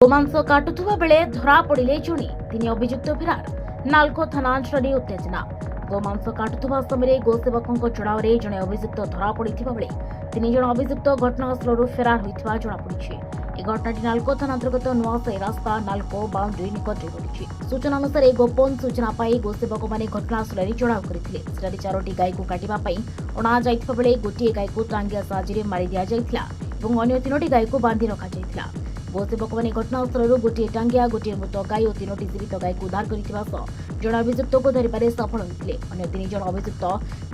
गोमांस काटुवा बेले धरा पड़े जड़े तीन अभियुक्त फेरार नालको थाना अंचल उत्तेजना गोमांस काटुवा समय गोसेवकों चढ़ाव में जड़े अभियुक्त धरा पड़े तीन जन अभियुक्त घटनास्थल फेरार होता जमापड़ी। यह घटनाटी नालको थाना अंतर्गत नुआसाई रास्ता नालको बाउंड्री निकट में घटी। सूचना अनुसार गोपन सूचना पाई गोसेवक मैंने घटनास्थल चढ़ाव करते चारोटी गाई को काटापी अणा जाता बेले गोटे गाई को टांगिया साहाय्य मारी दि जाता और अन्य तीनोटी गाई को बांधि रखा। गोसेवक मैंने घटनास्थल गोटे टांगिया गोटे मृत गाई और तीनोटी जीवित गाई को उद्धार कर जड़े अभियुक्त को धरवे सफल होते। अन्य तीन जन अभियुक्त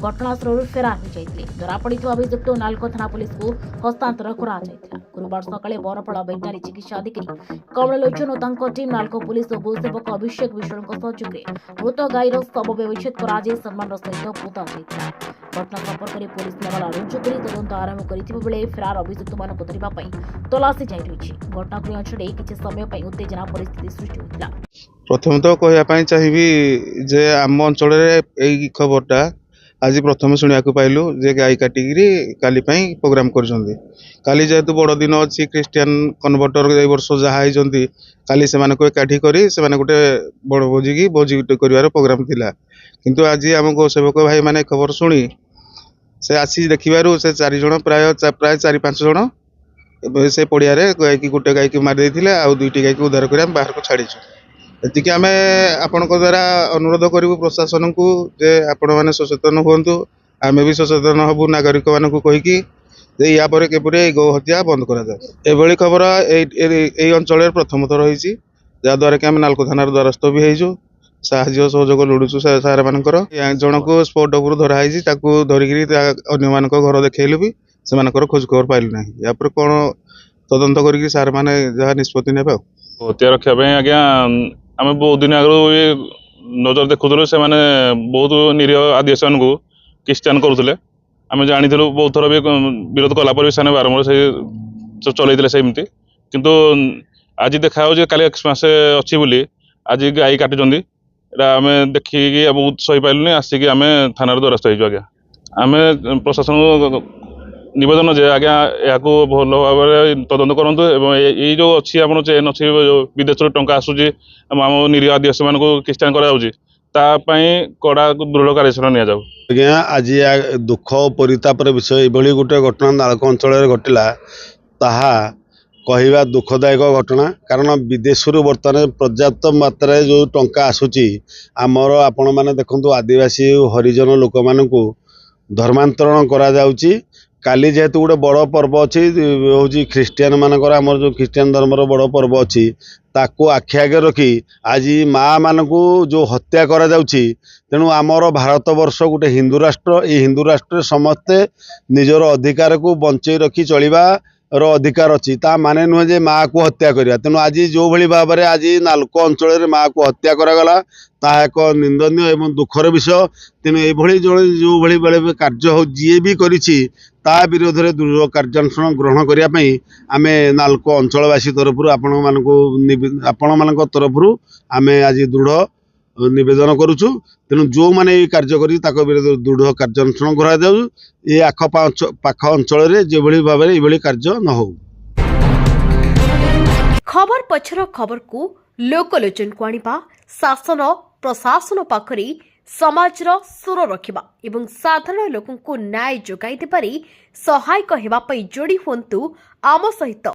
घटनास्थल फेरार हो जाते। धरा पड़ी अभियुक्त नालको थाना पुलिस को हस्तांतर कर गुरुवार सकाଳେ बरपाड़ वेटनारी चिकित्सा अधिकारी कमलोचन और टीम नालको पुलिस और गोसेवक अभिषेक विश्वों सहयोग मृत गाईर शव व्यवच्छेद कर सम्मान सहित पोता जाता। घटना संपर्क में पुलिस मामला रुजु कर तदंत आरंभ कर फेरार अभियुक्त मान धरने तलाशी जारी रही। घटनाक्रम अंचल किसी समय उत्तेजना परिस्थिति सृष्टि होता। प्रथम तो कहवाई चाहिए जे आम अंचल खबरटा आज प्रथम शुणा पाइलु जे गाई काटिकी काली प्रोग्राम करी जेहेतु बड़ दिन अच्छी क्रिस्टियान कन्वर्टर वर्ष जहाँ काली से एकाठी कर गोटे बड़ भोजी कर प्रोग्राम थिला किंतु आज आम गोसेवक भाई माने खबर शुणी से आसी देखिबारु से 4 जन प्राय 4-5 जन से पड़िया गाई की गोटे गाई की मारी देते आ 2टी गाई को उद्धार कर बाहर को छाड़ीचु। एतिक आम आपण द्वारा अनुरोध करूँ प्रशासन को जे आपण मैंने सचेतन हूँ आम भी सचेतन हबू नागरिक मान कहीकि या केपरि गौ हत्या बंद कर खबर यही अंचल प्रथम थर होती जहाद्वारा कि आम नालको थाना द्वारस्थ भी होइछु साहाय्य सहयोग लोड़ुचु सार मानकर जन को स्पॉट उपरू धराई धरिकी अन्य मान घर देखलु भी से खोज खबर पाइलु ना या कौन तदंत कर सार मैंने जहाँ निष्पत्ति ने हत्या रक्षा आज्ञा आम बहुत दिन आगु नजर देखुलु से माने बहुत निरीह आदिवासी मान को क्रिस्टियान करुले आम जानी बहुत थर भी विरोध कलापर भी से बारंबार से चलते सेमती किंतु आज देखा काली एक्समास अच्छी बोली आज गाई काटुंट आम देखिकी बहुत सही पाइलुनि आसिक आम थाना द्वारस्थ हो आज्ञा आम प्रशासन निवेदन जे आज्ञा या भल भाव तदंत करूँ ये जो अच्छी आप चेन अच्छी विदेश टंका आसूसी आम निरीह आदिवासी मान क्रिस्टियान कराई कड़ा दृढ़ कार्यानुष्ठान नि जाऊ। आज्ञा आज दुख और परिताप विषय ये गोटे घटना नालको अंचल घटला ताहा कहवा दुखदायक घटना कारण विदेश बर्तमान पर्याप्त मात्रा जो टंका आसूची आमर आपण मैंने देखु आदिवासी हरिजन लोक मान धर्मांतरण करा जाउची। काली जेहेतु गोटे बड़ पर्व अच्छी हूँ ख्रीस्टियान मानकर आमर जो ख्रीस्टियान धर्मर बड़ पर्व अच्छी ताकू आखि आगे रखी आज माँ मान को जो हत्या करा जाउची तेणु आमर भारत वर्ष गोटे हिंदू राष्ट्र ये हिंदू राष्ट्र समस्ते निजर अधिकार को बंचे रखी चलवा अधिकार अच्छी ता माने नुहे जे माँ को हत्या करिया तेणु आज जो भली भाव में आज नालको अंचल माँ को हत्या करागला ताहा एक निंदनीय एवं दुखर विषय। तेणु ये जो भली बेले कार्य हो जी भी करिछि ता विरोध में दृढ़ कार्यानुष्ठान ग्रहण करने आम नालको अंचलवासी तरफ आपण मान तरफ आम आज दृढ़ निवेदन करुचु। तेणु जो मैंने कार्य कर विरोध दृढ़ कार्यानुष्ठान करा ये आखपाख अंचल जो भाव में ये कार्य न हो। खबर पछर खबर को लोकलोचन को आनिबा शासन प्रशासन पाखरी समाजर सुर रखिबा एवं साधारण लोकंको न्याय जोगाई देबारे सहायक हेबा पई जोड़ी हुंतु आम सहित।